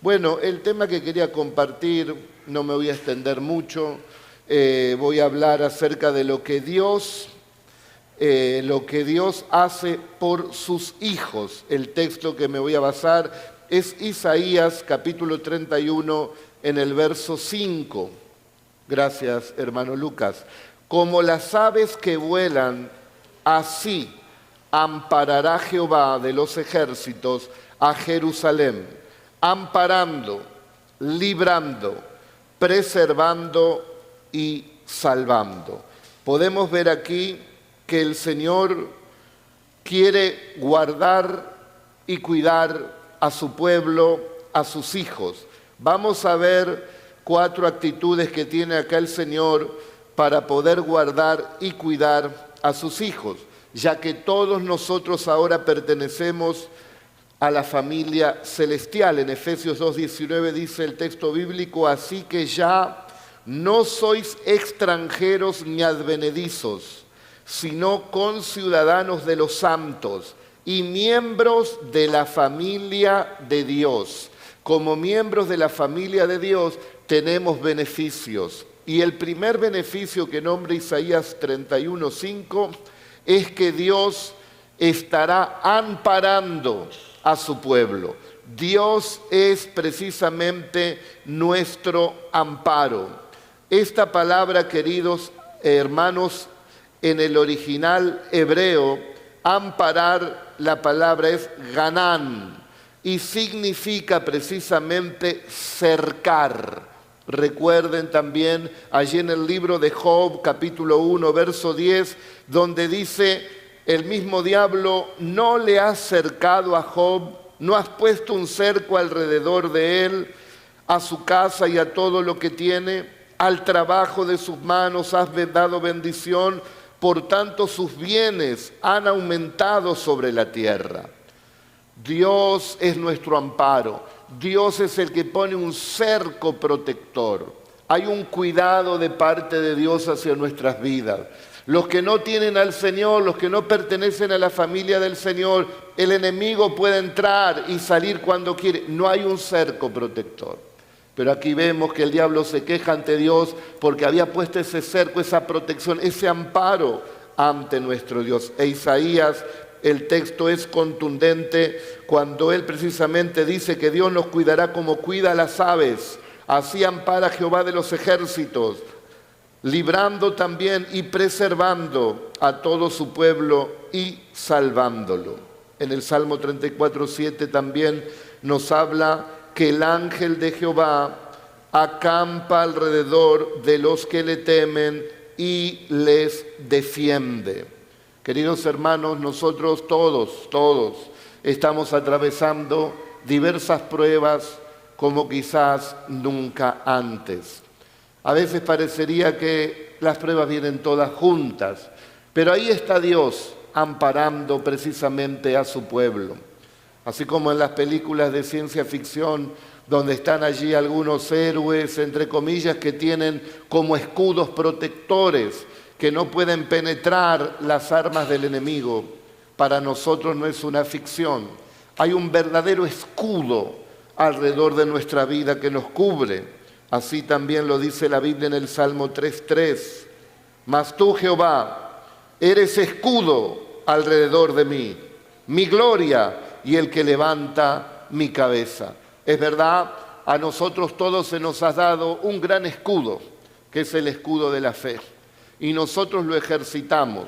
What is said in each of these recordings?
Bueno, el tema que quería compartir, no me voy a extender mucho, voy a hablar acerca de lo que Dios hace por sus hijos. El texto que me voy a basar es Isaías capítulo 31 en el verso 5. Gracias, hermano Lucas. Como las aves que vuelan, así amparará Jehová de los ejércitos a Jerusalén, amparando, librando, preservando y salvando. Podemos ver aquí que el Señor quiere guardar y cuidar a su pueblo, a sus hijos. Vamos a ver 4 actitudes que tiene acá el Señor para poder guardar y cuidar a sus hijos, ya que todos nosotros ahora pertenecemos a la familia celestial. En Efesios 2:19 dice el texto bíblico: así que ya no sois extranjeros ni advenedizos, sino conciudadanos de los santos y miembros de la familia de Dios. Como miembros de la familia de Dios tenemos beneficios. Y el primer beneficio que nombra Isaías 31:5 es que Dios estará amparando a su pueblo. Dios es precisamente nuestro amparo. Esta palabra, queridos hermanos, en el original hebreo, amparar, la palabra es ganán y significa precisamente cercar. Recuerden también allí en el libro de Job, capítulo 1, verso 10, donde dice: el mismo diablo no le ha cercado a Job, no has puesto un cerco alrededor de él, a su casa y a todo lo que tiene, al trabajo de sus manos has dado bendición, por tanto sus bienes han aumentado sobre la tierra. Dios es nuestro amparo, Dios es el que pone un cerco protector. Hay un cuidado de parte de Dios hacia nuestras vidas. Los que no tienen al Señor, los que no pertenecen a la familia del Señor, el enemigo puede entrar y salir cuando quiere. No hay un cerco protector. Pero aquí vemos que el diablo se queja ante Dios porque había puesto ese cerco, esa protección, ese amparo ante nuestro Dios. E Isaías, el texto es contundente cuando él precisamente dice que Dios nos cuidará como cuida a las aves. Así ampara Jehová de los ejércitos, librando también y preservando a todo su pueblo y salvándolo. En el Salmo 34:7 también nos habla que el ángel de Jehová acampa alrededor de los que le temen y les defiende. Queridos hermanos, nosotros todos estamos atravesando diversas pruebas como quizás nunca antes. A veces parecería que las pruebas vienen todas juntas, pero ahí está Dios amparando precisamente a su pueblo. Así como en las películas de ciencia ficción, donde están allí algunos héroes, entre comillas, que tienen como escudos protectores, que no pueden penetrar las armas del enemigo. Para nosotros no es una ficción. Hay un verdadero escudo alrededor de nuestra vida que nos cubre. Así también lo dice la Biblia en el Salmo 3:3. Mas tú, Jehová, eres escudo alrededor de mí, mi gloria y el que levanta mi cabeza. Es verdad, a nosotros todos se nos ha dado un gran escudo, que es el escudo de la fe. Y nosotros lo ejercitamos,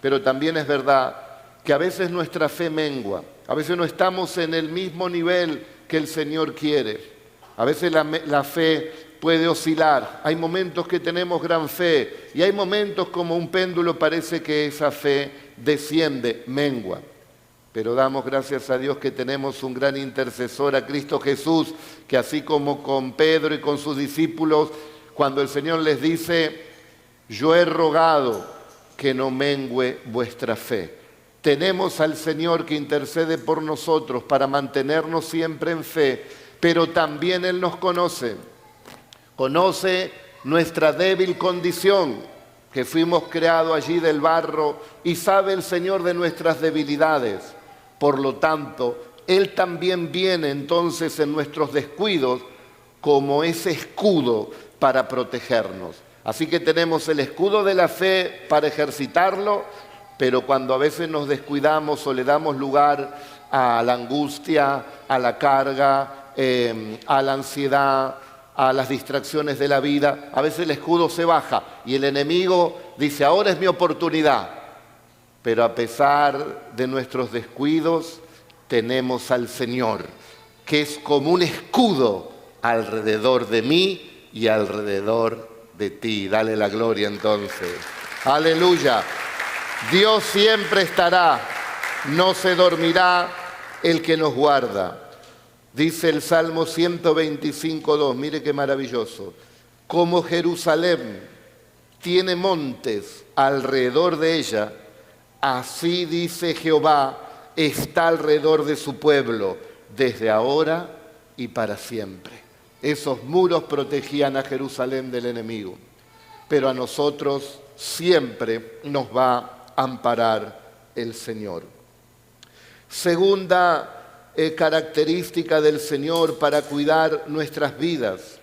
pero también es verdad que a veces nuestra fe mengua, a veces no estamos en el mismo nivel que el Señor quiere. A veces la fe puede oscilar. Hay momentos que tenemos gran fe y hay momentos como un péndulo parece que esa fe desciende, mengua. Pero damos gracias a Dios que tenemos un gran intercesor, a Cristo Jesús, que así como con Pedro y con sus discípulos, cuando el Señor les dice: yo he rogado que no mengue vuestra fe. Tenemos al Señor que intercede por nosotros para mantenernos siempre en fe, pero también Él nos conoce. Conoce nuestra débil condición, que fuimos creados allí del barro, y sabe el Señor de nuestras debilidades. Por lo tanto, Él también viene entonces en nuestros descuidos como ese escudo para protegernos. Así que tenemos el escudo de la fe para ejercitarlo, pero cuando a veces nos descuidamos o le damos lugar a la angustia, a la carga, a la ansiedad, a las distracciones de la vida, a veces el escudo se baja y el enemigo dice, ahora es mi oportunidad. Pero a pesar de nuestros descuidos, tenemos al Señor, que es como un escudo alrededor de mí y alrededor de ti. Dale la gloria entonces. Aleluya. Dios siempre estará, no se dormirá el que nos guarda. Dice el Salmo 125:2, mire qué maravilloso. Como Jerusalén tiene montes alrededor de ella, así dice Jehová, está alrededor de su pueblo, desde ahora y para siempre. Esos muros protegían a Jerusalén del enemigo, pero a nosotros siempre nos va a amparar el Señor. Segunda característica del Señor para cuidar nuestras vidas.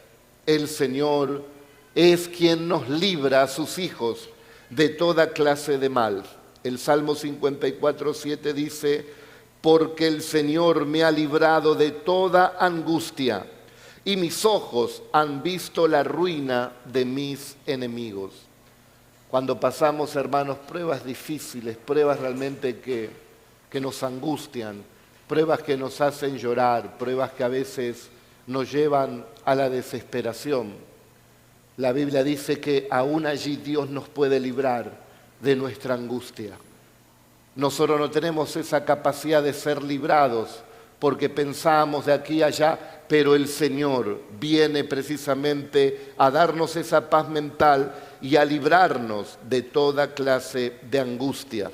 El Señor es quien nos libra a sus hijos de toda clase de mal. El Salmo 54:7 dice, porque el Señor me ha librado de toda angustia y mis ojos han visto la ruina de mis enemigos. Cuando pasamos, hermanos, pruebas difíciles, pruebas realmente que nos angustian, pruebas que nos hacen llorar, pruebas que a veces nos llevan a la desesperación. La Biblia dice que aún allí Dios nos puede librar de nuestra angustia. Nosotros no tenemos esa capacidad de ser librados porque pensamos de aquí a allá, pero el Señor viene precisamente a darnos esa paz mental y a librarnos de toda clase de angustia.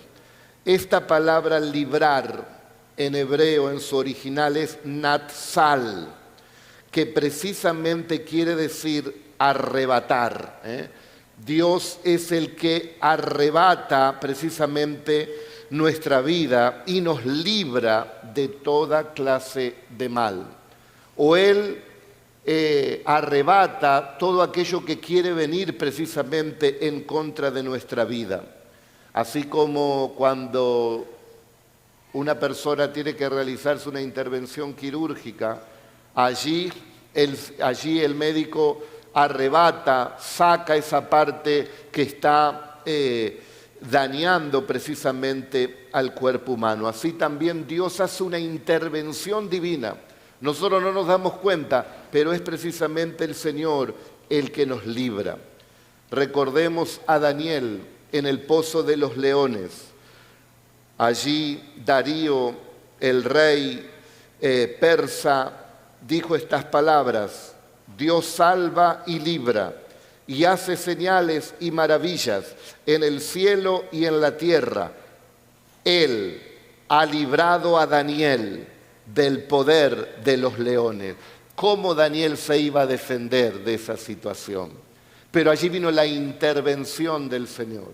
Esta palabra librar en hebreo en su original es natsal, que precisamente quiere decir arrebatar. Dios es el que arrebata precisamente nuestra vida y nos libra de toda clase de mal. O Él arrebata todo aquello que quiere venir precisamente en contra de nuestra vida. Así como cuando una persona tiene que realizarse una intervención quirúrgica, allí el médico arrebata, saca esa parte que está dañando precisamente al cuerpo humano. Así también Dios hace una intervención divina. Nosotros no nos damos cuenta, pero es precisamente el Señor el que nos libra. Recordemos a Daniel en el pozo de los leones. Allí Darío, el rey persa, dijo estas palabras: Dios salva y libra, y hace señales y maravillas en el cielo y en la tierra. Él ha librado a Daniel del poder de los leones. ¿Cómo Daniel se iba a defender de esa situación? Pero allí vino la intervención del Señor.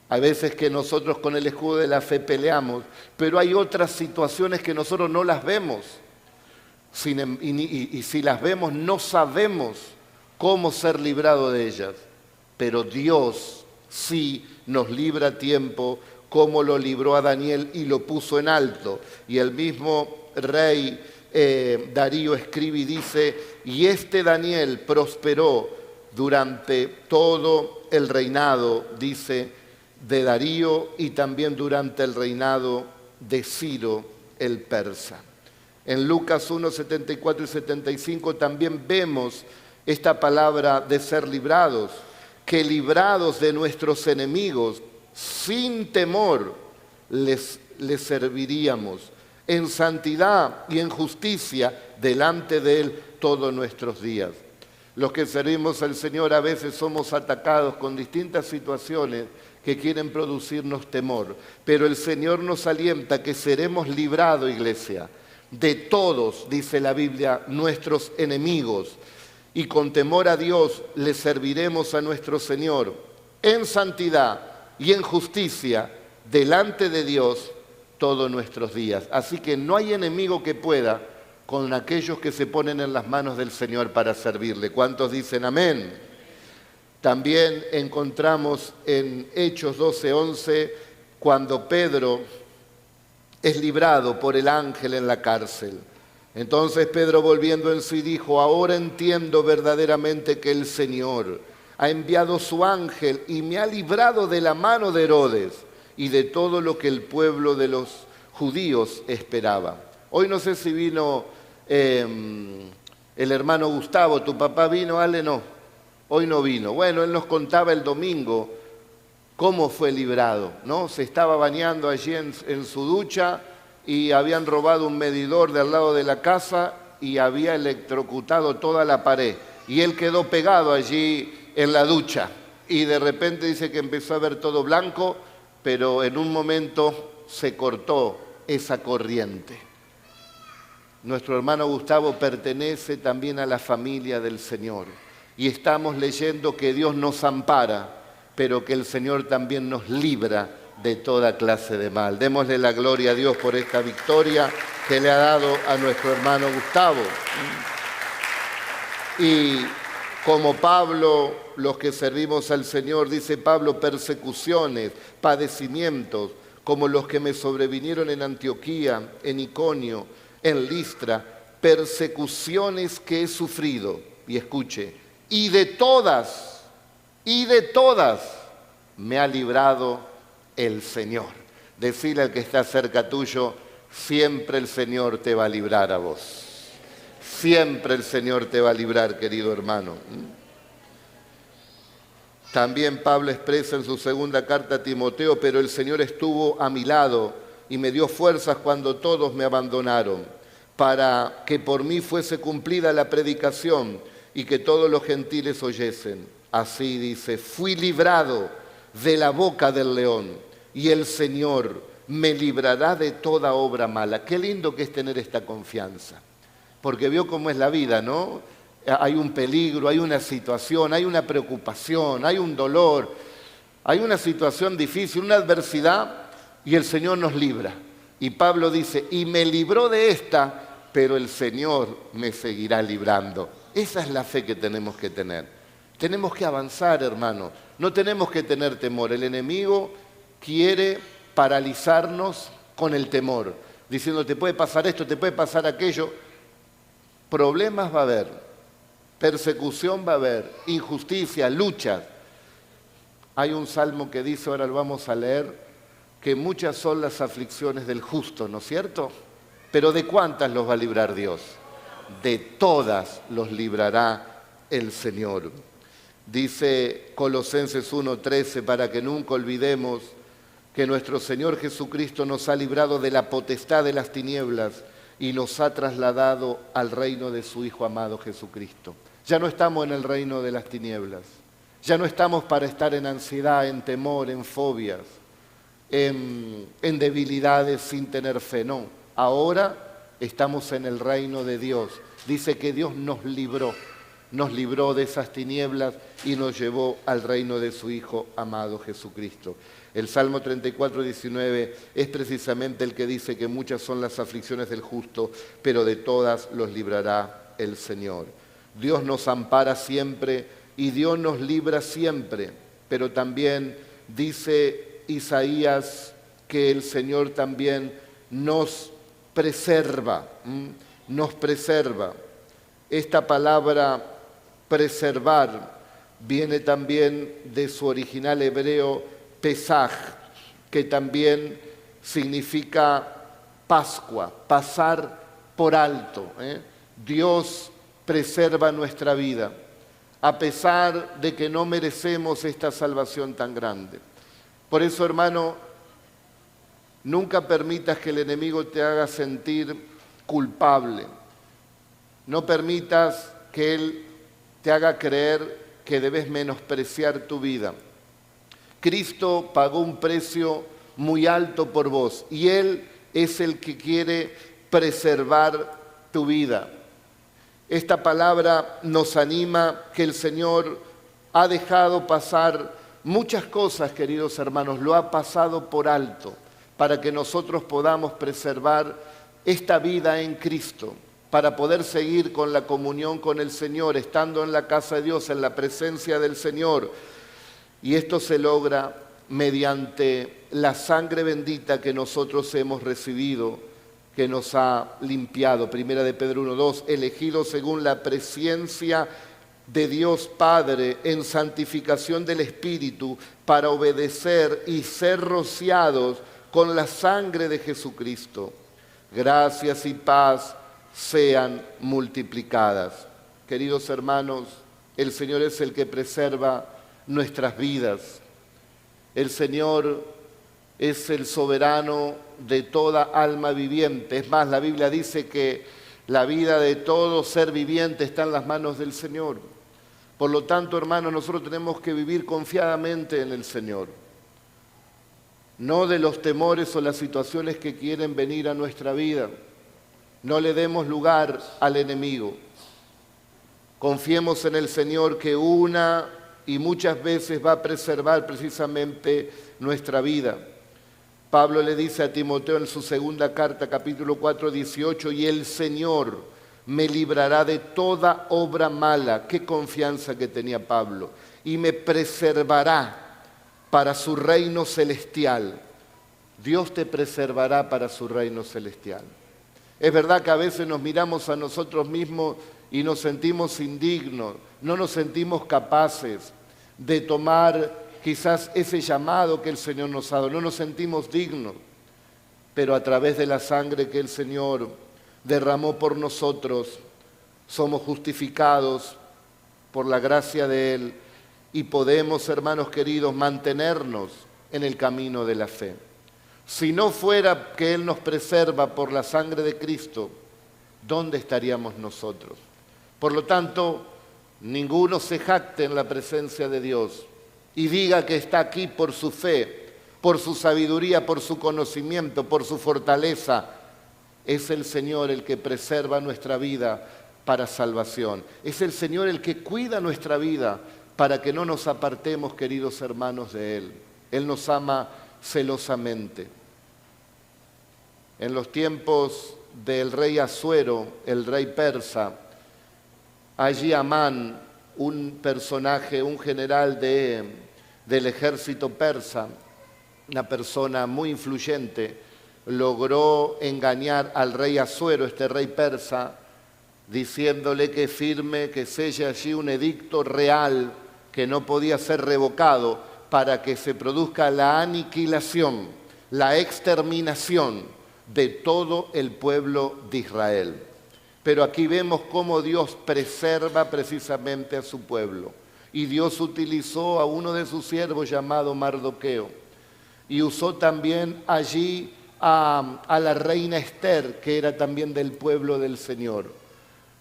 Hay veces que nosotros con el escudo de la fe peleamos, pero hay otras situaciones que nosotros no las vemos. Y si las vemos, no sabemos cómo ser librado de ellas. Pero Dios sí nos libra a tiempo, como lo libró a Daniel y lo puso en alto. Y el mismo rey Darío escribe y dice, y este Daniel prosperó durante todo el reinado, dice, de Darío y también durante el reinado de Ciro el persa. En Lucas 1, 74 y 75 también vemos esta palabra de ser librados, que librados de nuestros enemigos, sin temor les serviríamos, en santidad y en justicia delante de Él todos nuestros días. Los que servimos al Señor a veces somos atacados con distintas situaciones que quieren producirnos temor, pero el Señor nos alienta que seremos librados, iglesia, de todos, dice la Biblia, nuestros enemigos, y con temor a Dios le serviremos a nuestro Señor en santidad y en justicia delante de Dios todos nuestros días. Así que no hay enemigo que pueda con aquellos que se ponen en las manos del Señor para servirle. ¿Cuántos dicen amén? También encontramos en Hechos 12:11 cuando Pedro es librado por el ángel en la cárcel. Entonces Pedro, volviendo en sí, dijo: ahora entiendo verdaderamente que el Señor ha enviado su ángel y me ha librado de la mano de Herodes y de todo lo que el pueblo de los judíos esperaba. Hoy no sé si vino el hermano Gustavo. ¿Tu papá vino, Ale? No, hoy no vino. Bueno, él nos contaba el domingo cómo fue librado, ¿no? Se estaba bañando allí en su ducha y habían robado un medidor de al lado de la casa y había electrocutado toda la pared. Y él quedó pegado allí en la ducha y de repente dice que empezó a ver todo blanco, pero en un momento se cortó esa corriente. Nuestro hermano Gustavo pertenece también a la familia del Señor y estamos leyendo que Dios nos ampara, pero que el Señor también nos libra de toda clase de mal. Démosle la gloria a Dios por esta victoria que le ha dado a nuestro hermano Gustavo. Y como Pablo, los que servimos al Señor, dice Pablo, persecuciones, padecimientos, como los que me sobrevinieron en Antioquía, en Iconio, en Listra, persecuciones que he sufrido, y escuche, y de todas me ha librado el Señor. Decile al que está cerca tuyo: siempre el Señor te va a librar a vos. Siempre el Señor te va a librar, querido hermano. También Pablo expresa en su segunda carta a Timoteo: pero el Señor estuvo a mi lado y me dio fuerzas cuando todos me abandonaron, para que por mí fuese cumplida la predicación y que todos los gentiles oyesen. Así dice: fui librado de la boca del león y el Señor me librará de toda obra mala. Qué lindo que es tener esta confianza, porque vio cómo es la vida, ¿no? Hay un peligro, hay una situación, hay una preocupación, hay un dolor, hay una situación difícil, una adversidad, y el Señor nos libra. Y Pablo dice: y me libró de esta, pero el Señor me seguirá librando. Esa es la fe que tenemos que tener. Tenemos que avanzar, hermano. No tenemos que tener temor. El enemigo quiere paralizarnos con el temor, diciendo: te puede pasar esto, te puede pasar aquello. Problemas va a haber, persecución va a haber, injusticia, luchas. Hay un salmo que dice, ahora lo vamos a leer, que muchas son las aflicciones del justo, ¿no es cierto? Pero ¿de cuántas los va a librar Dios? De todas los librará el Señor. Dice Colosenses 1:13, para que nunca olvidemos que nuestro Señor Jesucristo nos ha librado de la potestad de las tinieblas y nos ha trasladado al reino de su Hijo amado Jesucristo. Ya no estamos en el reino de las tinieblas. Ya no estamos para estar en ansiedad, en temor, en fobias, en debilidades sin tener fe. No, ahora estamos en el reino de Dios. Dice que Dios nos libró de esas tinieblas y nos llevó al reino de su Hijo amado Jesucristo. El Salmo 34:19 es precisamente el que dice que muchas son las aflicciones del justo, pero de todas los librará el Señor. Dios nos ampara siempre y Dios nos libra siempre, pero también dice Isaías que el Señor también nos preserva, nos preserva. Esta palabra preservar viene también de su original hebreo Pesaj, que también significa Pascua, pasar por alto. Dios preserva nuestra vida, a pesar de que no merecemos esta salvación tan grande. Por eso, hermano, nunca permitas que el enemigo te haga sentir culpable. No permitas que él te haga creer que debes menospreciar tu vida. Cristo pagó un precio muy alto por vos y Él es el que quiere preservar tu vida. Esta palabra nos anima que el Señor ha dejado pasar muchas cosas, queridos hermanos, lo ha pasado por alto para que nosotros podamos preservar esta vida en Cristo, para poder seguir con la comunión con el Señor, estando en la casa de Dios, en la presencia del Señor. Y esto se logra mediante la sangre bendita que nosotros hemos recibido, que nos ha limpiado. Primera de Pedro 1:2, elegidos según la presciencia de Dios Padre en santificación del Espíritu, para obedecer y ser rociados con la sangre de Jesucristo. Gracias y paz sean multiplicadas. Queridos hermanos, el Señor es el que preserva nuestras vidas. El Señor es el soberano de toda alma viviente. Es más, la Biblia dice que la vida de todo ser viviente está en las manos del Señor. Por lo tanto, hermanos, nosotros tenemos que vivir confiadamente en el Señor. No de los temores o las situaciones que quieren venir a nuestra vida. No le demos lugar al enemigo. Confiemos en el Señor, que una y muchas veces va a preservar precisamente nuestra vida. Pablo le dice a Timoteo en su segunda carta, capítulo 4, 18, y el Señor me librará de toda obra mala. Qué confianza que tenía Pablo. Y me preservará para su reino celestial. Dios te preservará para su reino celestial. Es verdad que a veces nos miramos a nosotros mismos y nos sentimos indignos, no nos sentimos capaces de tomar quizás ese llamado que el Señor nos ha dado, no nos sentimos dignos, pero a través de la sangre que el Señor derramó por nosotros, somos justificados por la gracia de Él y podemos, hermanos queridos, mantenernos en el camino de la fe. Si no fuera que Él nos preserva por la sangre de Cristo, ¿dónde estaríamos nosotros? Por lo tanto, ninguno se jacte en la presencia de Dios y diga que está aquí por su fe, por su sabiduría, por su conocimiento, por su fortaleza. Es el Señor el que preserva nuestra vida para salvación. Es el Señor el que cuida nuestra vida para que no nos apartemos, queridos hermanos, de Él. Él nos ama celosamente. En los tiempos del rey Asuero, el rey persa, allí Amán, un personaje, un general del ejército persa, una persona muy influyente, logró engañar al rey Asuero, este rey persa, diciéndole que firme, que selle allí un edicto real que no podía ser revocado para que se produzca la aniquilación, la exterminación de todo el pueblo de Israel. Pero aquí vemos cómo Dios preserva precisamente a su pueblo. Y Dios utilizó a uno de sus siervos llamado Mardoqueo. Y usó también allí a la reina Esther, que era también del pueblo del Señor.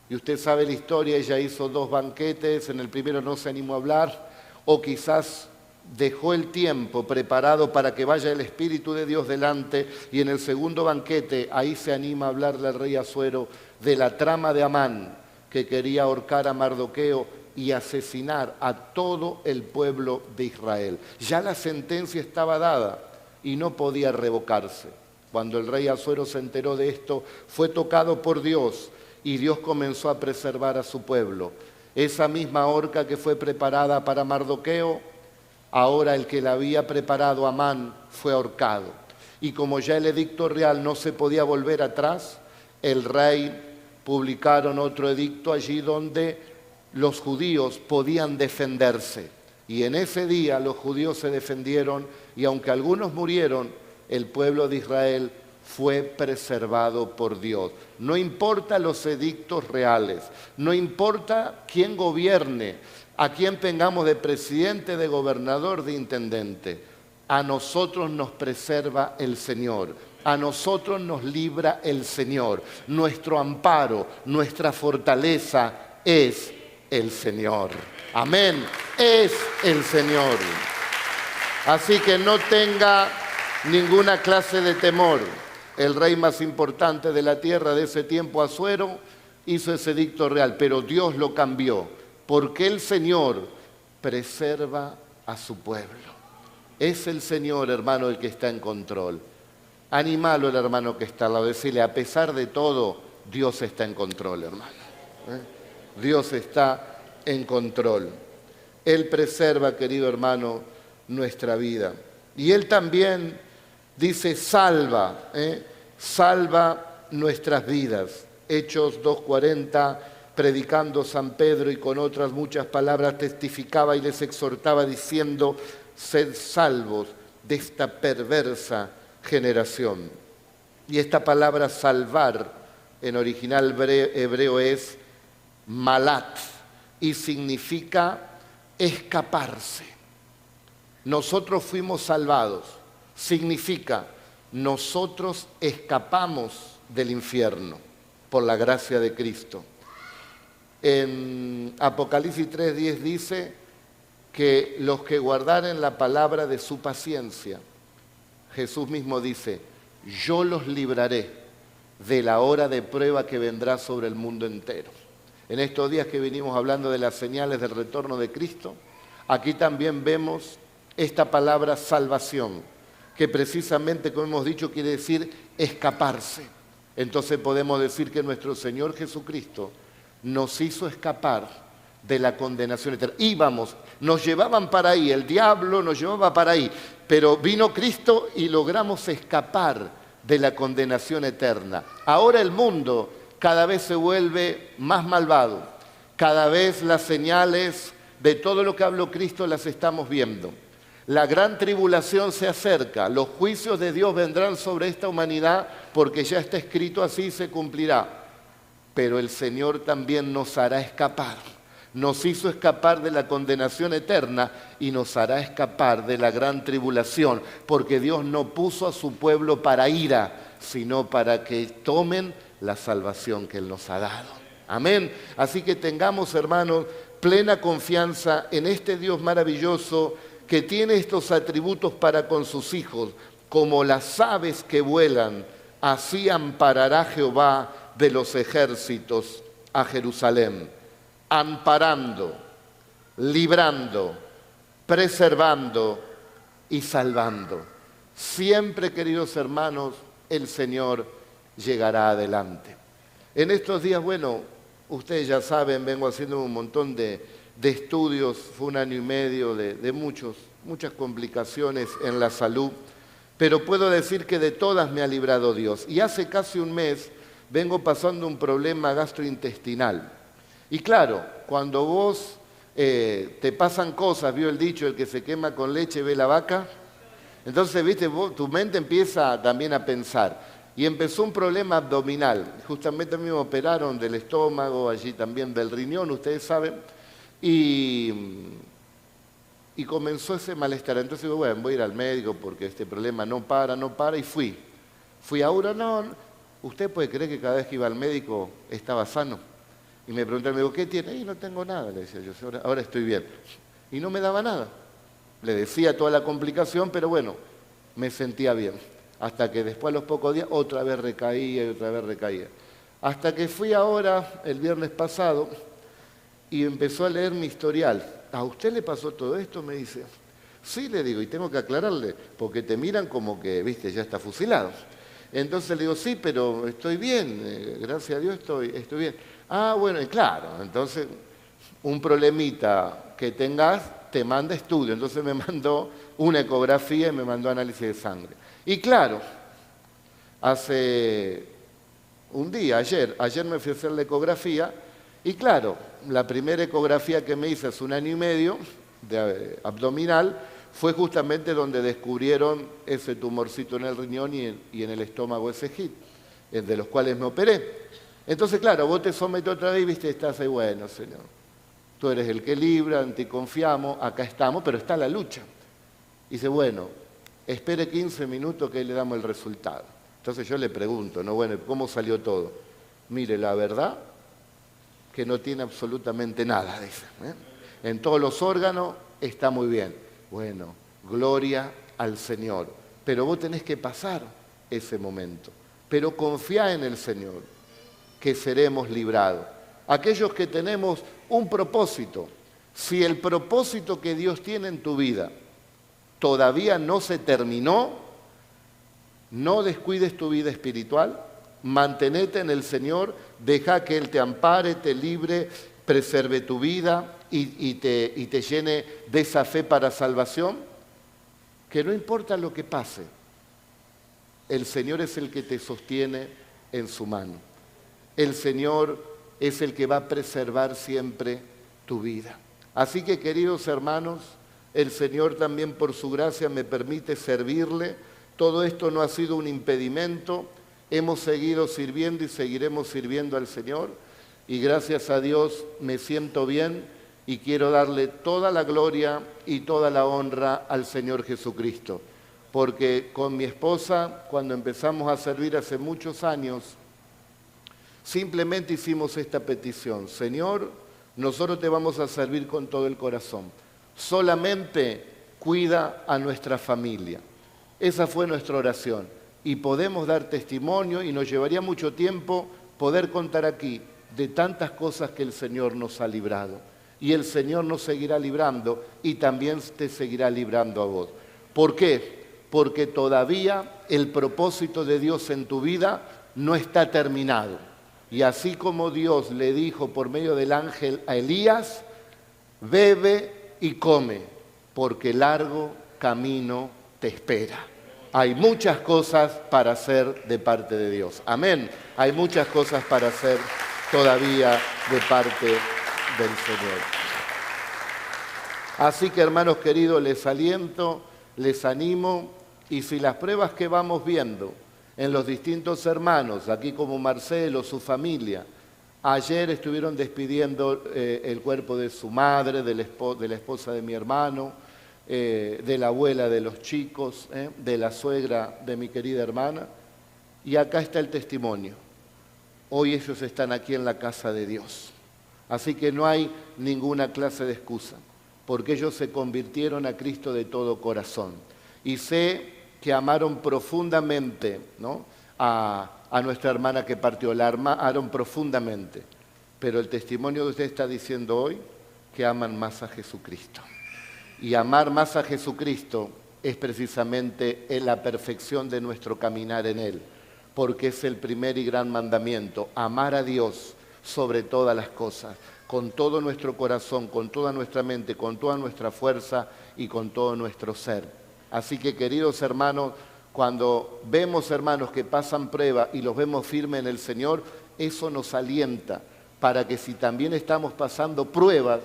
Y usted sabe la historia, ella hizo 2 banquetes, en el primero no se animó a hablar, o quizás dejó el tiempo preparado para que vaya el Espíritu de Dios delante, y en el segundo banquete ahí se anima a hablarle al rey Asuero de la trama de Amán, que quería ahorcar a Mardoqueo y asesinar a todo el pueblo de Israel. Ya la sentencia estaba dada y no podía revocarse. Cuando el rey Asuero se enteró de esto, fue tocado por Dios y Dios comenzó a preservar a su pueblo. Esa misma horca que fue preparada para Mardoqueo, ahora el que la había preparado Amán fue ahorcado. Y como ya el edicto real no se podía volver atrás, el rey publicaron otro edicto allí donde los judíos podían defenderse. Y en ese día los judíos se defendieron y aunque algunos murieron, el pueblo de Israel fue preservado por Dios. No importa los edictos reales, no importa quién gobierne, a quién tengamos de presidente, de gobernador, de intendente, a nosotros nos preserva el Señor, a nosotros nos libra el Señor. Nuestro amparo, nuestra fortaleza es el Señor. Amén, es el Señor. Así que no tenga ninguna clase de temor. El rey más importante de la tierra de ese tiempo, Asuero, hizo ese edicto real, pero Dios lo cambió, porque el Señor preserva a su pueblo. Es el Señor, hermano, el que está en control. Animalo al hermano que está al lado, decirle, a pesar de todo, Dios está en control, hermano. Dios está en control. Él preserva, querido hermano, nuestra vida. Y Él también dice, salva nuestras vidas. Hechos 2:40, predicando San Pedro y con otras muchas palabras testificaba y les exhortaba diciendo, sed salvos de esta perversa generación. Y esta palabra salvar en original hebreo es malat y significa escaparse. Nosotros fuimos salvados, significa nosotros escapamos del infierno por la gracia de Cristo. En Apocalipsis 3:10 dice que los que guardaren la palabra de su paciencia, Jesús mismo dice, yo los libraré de la hora de prueba que vendrá sobre el mundo entero. En estos días que venimos hablando de las señales del retorno de Cristo, aquí también vemos esta palabra salvación, que precisamente, como hemos dicho, quiere decir escaparse. Entonces podemos decir que nuestro Señor Jesucristo nos hizo escapar de la condenación eterna. Íbamos, nos llevaban para ahí, el diablo nos llevaba para ahí, pero vino Cristo y logramos escapar de la condenación eterna. Ahora el mundo cada vez se vuelve más malvado, cada vez las señales de todo lo que habló Cristo las estamos viendo. La gran tribulación se acerca, los juicios de Dios vendrán sobre esta humanidad porque ya está escrito así y se cumplirá. Pero el Señor también nos hará escapar. Nos hizo escapar de la condenación eterna y nos hará escapar de la gran tribulación, porque Dios no puso a su pueblo para ira, sino para que tomen la salvación que Él nos ha dado. Amén. Así que tengamos, hermanos, plena confianza en este Dios maravilloso que tiene estos atributos para con sus hijos, como las aves que vuelan, así amparará Jehová de los ejércitos a Jerusalén, amparando, librando, preservando y salvando. Siempre, queridos hermanos, el Señor llegará adelante. En estos días, bueno, ustedes ya saben, vengo haciendo un montón de estudios, fue 1 año y medio de muchas complicaciones en la salud, pero puedo decir que de todas me ha librado Dios. Y hace casi un mes vengo pasando un problema gastrointestinal. Y claro, cuando vos te pasan cosas, vio el dicho, el que se quema con leche ve la vaca, entonces, viste, tu mente empieza también a pensar. Y empezó un problema abdominal. Justamente a mí me operaron del estómago, allí también del riñón, ustedes saben. Y comenzó ese malestar. Entonces digo, bueno, voy a ir al médico porque este problema no para, y fui. Fui ahora, no, ¿usted puede creer que cada vez que iba al médico estaba sano? Y me preguntó el médico, ¿qué tiene? Y no tengo nada, le decía yo, ahora estoy bien. Y no me daba nada. Le decía toda la complicación, pero bueno, me sentía bien. Hasta que después, a los pocos días, otra vez recaía y otra vez recaía. Hasta que fui ahora, el viernes pasado, y empezó a leer mi historial. ¿A usted le pasó todo esto? Me dice. Sí, le digo, y tengo que aclararle, porque te miran como que, viste, ya está fusilado. Entonces le digo, sí, pero estoy bien, gracias a Dios estoy bien. Ah, bueno, y claro, entonces un problemita que tengas te manda estudio. Entonces me mandó una ecografía y me mandó análisis de sangre. Y claro, hace un día, ayer me fui a hacer la ecografía, y claro, la primera ecografía que me hice hace 1 año y medio, de abdominal, fue justamente donde descubrieron ese tumorcito en el riñón y en el estómago ese HIT, de los cuales me operé. Entonces, claro, vos te sometes otra vez y viste, estás ahí, bueno, Señor, tú eres el que libra, en ti confiamos, acá estamos, pero está la lucha. Y dice, bueno, espere 15 minutos que ahí le damos el resultado. Entonces yo le pregunto, ¿no? Bueno, ¿cómo salió todo? Mire, la verdad que no tiene absolutamente nada, dice. En todos los órganos está muy bien. Bueno, gloria al Señor. Pero vos tenés que pasar ese momento. Pero confía en el Señor, que seremos librados. Aquellos que tenemos un propósito, si el propósito que Dios tiene en tu vida todavía no se terminó, no descuides tu vida espiritual, mantenete en el Señor, deja que Él te ampare, te libre, preserve tu vida y te llene de esa fe para salvación, que no importa lo que pase, el Señor es el que te sostiene en su mano. El Señor es el que va a preservar siempre tu vida. Así que, queridos hermanos, el Señor también por su gracia me permite servirle. Todo esto no ha sido un impedimento. Hemos seguido sirviendo y seguiremos sirviendo al Señor. Y gracias a Dios me siento bien y quiero darle toda la gloria y toda la honra al Señor Jesucristo. Porque con mi esposa, cuando empezamos a servir hace muchos años, simplemente hicimos esta petición: Señor, nosotros te vamos a servir con todo el corazón. Solamente cuida a nuestra familia. Esa fue nuestra oración. Y podemos dar testimonio, y nos llevaría mucho tiempo poder contar aquí de tantas cosas que el Señor nos ha librado. Y el Señor nos seguirá librando y también te seguirá librando a vos. ¿Por qué? Porque todavía el propósito de Dios en tu vida no está terminado. Y así como Dios le dijo por medio del ángel a Elías: bebe y come, porque largo camino te espera. Hay muchas cosas para hacer de parte de Dios. Amén. Hay muchas cosas para hacer todavía de parte del Señor. Así que, hermanos queridos, les aliento, les animo, y si las pruebas que vamos viendo en los distintos hermanos, aquí como Marcelo, su familia, ayer estuvieron despidiendo el cuerpo de su madre, de la esposa de mi hermano, de la abuela de los chicos, de la suegra de mi querida hermana, y acá está el testimonio. Hoy ellos están aquí en la casa de Dios. Así que no hay ninguna clase de excusa, porque ellos se convirtieron a Cristo de todo corazón. Y sé que amaron profundamente, ¿no?, a nuestra hermana que partió, la amaron profundamente. Pero el testimonio de usted está diciendo hoy que aman más a Jesucristo. Y amar más a Jesucristo es precisamente la perfección de nuestro caminar en Él, porque es el primer y gran mandamiento: amar a Dios sobre todas las cosas, con todo nuestro corazón, con toda nuestra mente, con toda nuestra fuerza y con todo nuestro ser. Así que, queridos hermanos, cuando vemos hermanos que pasan prueba y los vemos firmes en el Señor, eso nos alienta para que si también estamos pasando pruebas,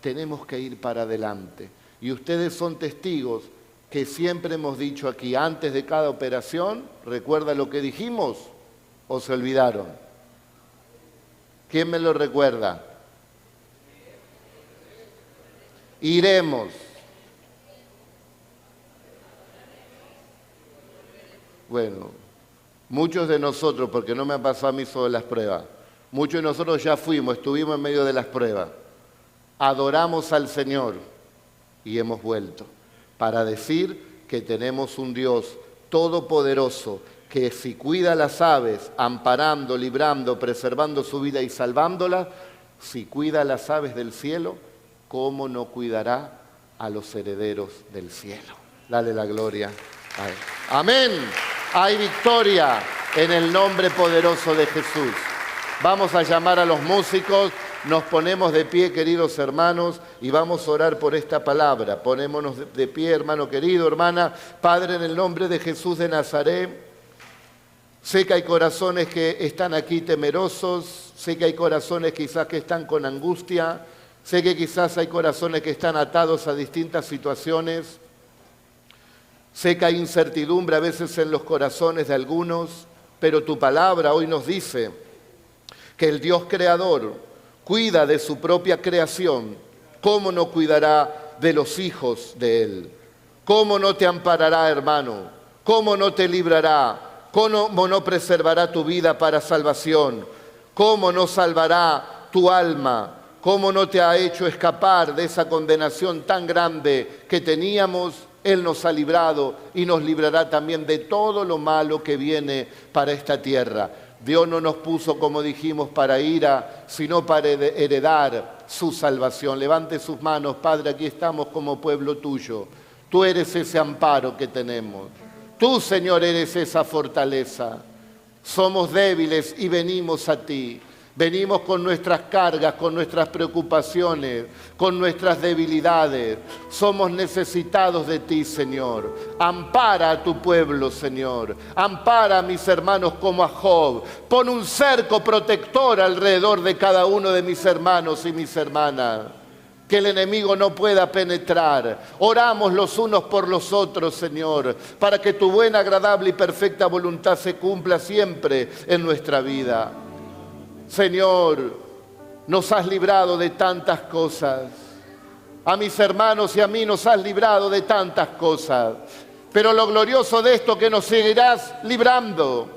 tenemos que ir para adelante. Y ustedes son testigos que siempre hemos dicho aquí, antes de cada operación, ¿recuerda lo que dijimos o se olvidaron? ¿Quién me lo recuerda? Iremos. Bueno, muchos de nosotros, porque no me han pasado a mí solo las pruebas, muchos de nosotros ya estuvimos en medio de las pruebas, adoramos al Señor y hemos vuelto para decir que tenemos un Dios todopoderoso que si cuida a las aves, amparando, librando, preservando su vida y salvándolas, si cuida a las aves del cielo, ¿cómo no cuidará a los herederos del cielo? Dale la gloria a Él. Amén. Hay victoria en el nombre poderoso de Jesús. Vamos a llamar a los músicos, nos ponemos de pie, queridos hermanos, y vamos a orar por esta palabra. Ponémonos de pie, hermano querido, hermana. Padre, en el nombre de Jesús de Nazaret, sé que hay corazones que están aquí temerosos, sé que hay corazones quizás que están con angustia, sé que quizás hay corazones que están atados a distintas situaciones. Sé que hay incertidumbre a veces en los corazones de algunos, pero tu palabra hoy nos dice que el Dios creador cuida de su propia creación. ¿Cómo no cuidará de los hijos de Él? ¿Cómo no te amparará, hermano? ¿Cómo no te librará? ¿Cómo no preservará tu vida para salvación? ¿Cómo no salvará tu alma? ¿Cómo no te ha hecho escapar de esa condenación tan grande que teníamos? Él nos ha librado y nos librará también de todo lo malo que viene para esta tierra. Dios no nos puso, como dijimos, para ira, sino para heredar su salvación. Levante sus manos, Padre, aquí estamos como pueblo tuyo. Tú eres ese amparo que tenemos. Tú, Señor, eres esa fortaleza. Somos débiles y venimos a ti. Venimos con nuestras cargas, con nuestras preocupaciones, con nuestras debilidades. Somos necesitados de ti, Señor. Ampara a tu pueblo, Señor. Ampara a mis hermanos como a Job. Pon un cerco protector alrededor de cada uno de mis hermanos y mis hermanas. Que el enemigo no pueda penetrar. Oramos los unos por los otros, Señor, para que tu buena, agradable y perfecta voluntad se cumpla siempre en nuestra vida. Señor, nos has librado de tantas cosas. A mis hermanos y a mí nos has librado de tantas cosas. Pero lo glorioso de esto que nos seguirás librando.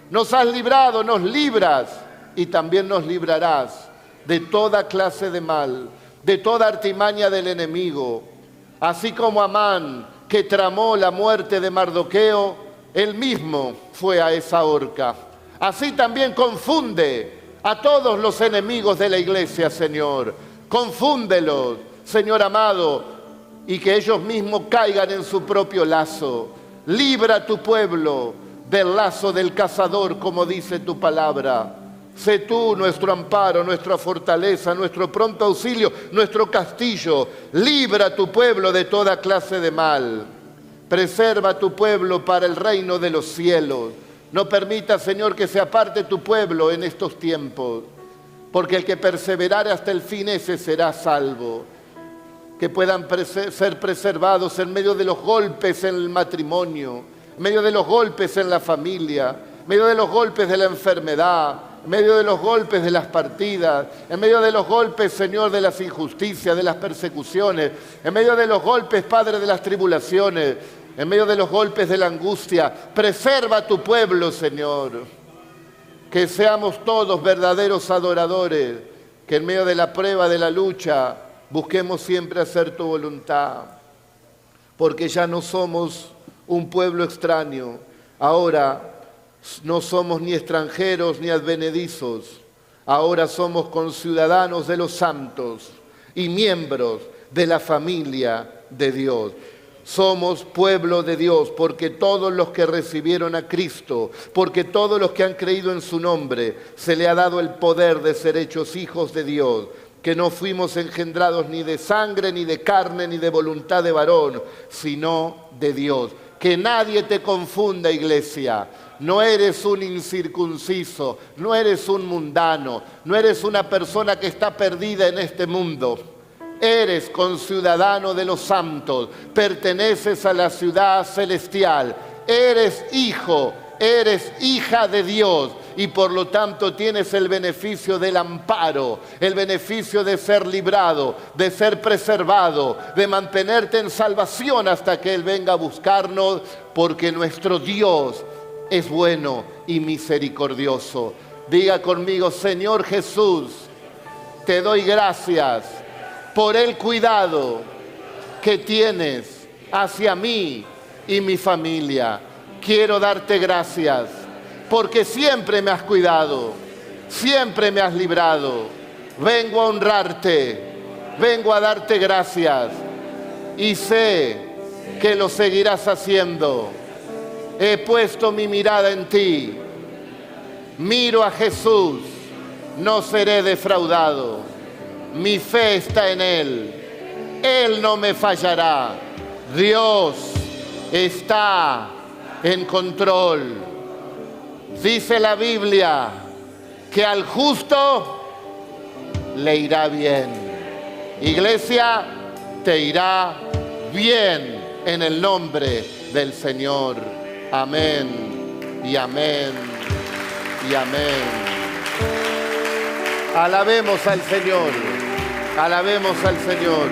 Nos has librado, nos libras y también nos librarás de toda clase de mal, de toda artimaña del enemigo. Así como Amán, que tramó la muerte de Mardoqueo, él mismo fue a esa horca. Así también confunde a todos los enemigos de la iglesia, Señor. Confúndelos, Señor amado, y que ellos mismos caigan en su propio lazo. Libra a tu pueblo del lazo del cazador, como dice tu palabra. Sé tú nuestro amparo, nuestra fortaleza, nuestro pronto auxilio, nuestro castillo. Libra a tu pueblo de toda clase de mal. Preserva a tu pueblo para el reino de los cielos. No permita, Señor, que se aparte tu pueblo en estos tiempos, porque el que perseverare hasta el fin, ese será salvo. Que puedan ser preservados en medio de los golpes en el matrimonio, en medio de los golpes en la familia, en medio de los golpes de la enfermedad, en medio de los golpes de las partidas, en medio de los golpes, Señor, de las injusticias, de las persecuciones, en medio de los golpes, Padre, de las tribulaciones, en medio de los golpes de la angustia. Preserva a tu pueblo, Señor. Que seamos todos verdaderos adoradores, que en medio de la prueba, de la lucha, busquemos siempre hacer tu voluntad. Porque ya no somos un pueblo extraño. Ahora no somos ni extranjeros ni advenedizos. Ahora somos conciudadanos de los santos y miembros de la familia de Dios. Somos pueblo de Dios, porque todos los que recibieron a Cristo, porque todos los que han creído en su nombre, se le ha dado el poder de ser hechos hijos de Dios, que no fuimos engendrados ni de sangre, ni de carne, ni de voluntad de varón, sino de Dios. Que nadie te confunda, iglesia. No eres un incircunciso, no eres un mundano, no eres una persona que está perdida en este mundo. Eres conciudadano de los santos, perteneces a la ciudad celestial, eres hijo, eres hija de Dios y por lo tanto tienes el beneficio del amparo, el beneficio de ser librado, de ser preservado, de mantenerte en salvación hasta que Él venga a buscarnos, porque nuestro Dios es bueno y misericordioso. Diga conmigo: Señor Jesús, te doy gracias por el cuidado que tienes hacia mí y mi familia. Quiero darte gracias porque siempre me has cuidado, siempre me has librado. Vengo a honrarte, vengo a darte gracias y sé que lo seguirás haciendo. He puesto mi mirada en ti, miro a Jesús, no seré defraudado. Mi fe está en Él. Él no me fallará. Dios está en control. Dice la Biblia que al justo le irá bien. Iglesia, te irá bien en el nombre del Señor. Amén y amén y amén. Alabemos al Señor. Alabemos al Señor.